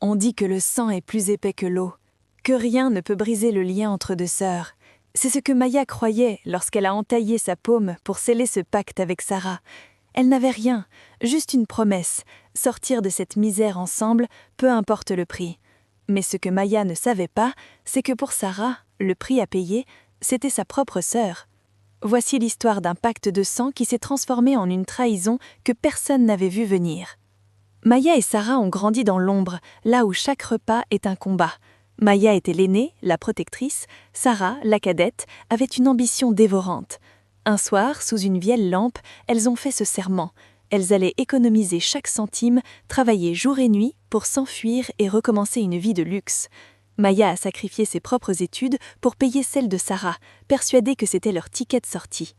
On dit que le sang est plus épais que l'eau, que rien ne peut briser le lien entre deux sœurs. C'est ce que Maya croyait lorsqu'elle a entaillé sa paume pour sceller ce pacte avec Sarah. Elle n'avait rien, juste une promesse, sortir de cette misère ensemble, peu importe le prix. Mais ce que Maya ne savait pas, c'est que pour Sarah, le prix à payer, c'était sa propre sœur. Voici l'histoire d'un pacte de sang qui s'est transformé en une trahison que personne n'avait vu venir. Maya et Sarah ont grandi dans l'ombre, là où chaque repas est un combat. Maya était l'aînée, la protectrice, Sarah, la cadette, avait une ambition dévorante. Un soir, sous une vieille lampe, elles ont fait ce serment. Elles allaient économiser chaque centime, travailler jour et nuit pour s'enfuir et recommencer une vie de luxe. Maya a sacrifié ses propres études pour payer celles de Sarah, persuadée que c'était leur ticket de sortie.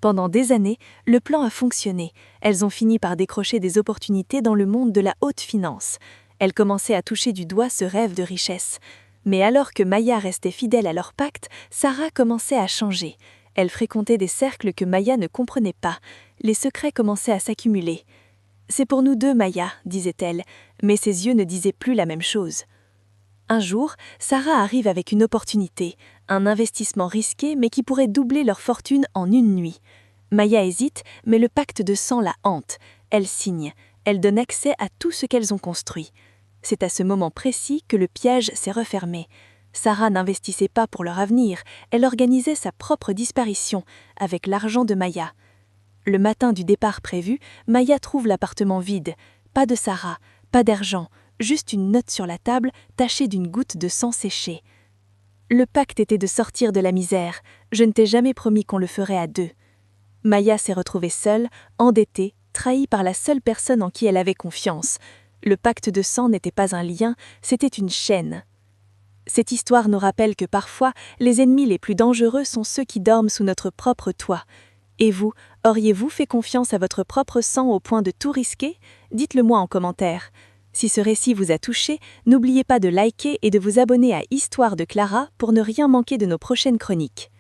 Pendant des années, le plan a fonctionné. Elles ont fini par décrocher des opportunités dans le monde de la haute finance. Elles commençaient à toucher du doigt ce rêve de richesse. Mais alors que Maya restait fidèle à leur pacte, Sarah commençait à changer. Elle fréquentait des cercles que Maya ne comprenait pas. Les secrets commençaient à s'accumuler. « C'est pour nous deux, Maya », disait-elle, mais ses yeux ne disaient plus la même chose. Un jour, Sarah arrive avec une opportunité, un investissement risqué mais qui pourrait doubler leur fortune en une nuit. Maya hésite, mais le pacte de sang la hante. Elle signe, elle donne accès à tout ce qu'elles ont construit. C'est à ce moment précis que le piège s'est refermé. Sarah n'investissait pas pour leur avenir, elle organisait sa propre disparition avec l'argent de Maya. Le matin du départ prévu, Maya trouve l'appartement vide. Pas de Sarah, pas d'argent, juste une note sur la table tachée d'une goutte de sang séché. Le pacte était de sortir de la misère. Je ne t'ai jamais promis qu'on le ferait à deux. Maya s'est retrouvée seule, endettée, trahie par la seule personne en qui elle avait confiance. Le pacte de sang n'était pas un lien, c'était une chaîne. Cette histoire nous rappelle que parfois, les ennemis les plus dangereux sont ceux qui dorment sous notre propre toit. Et vous, auriez-vous fait confiance à votre propre sang au point de tout risquer? Dites-le moi en commentaire. Si ce récit vous a touché, n'oubliez pas de liker et de vous abonner à Histoire de Clara pour ne rien manquer de nos prochaines chroniques.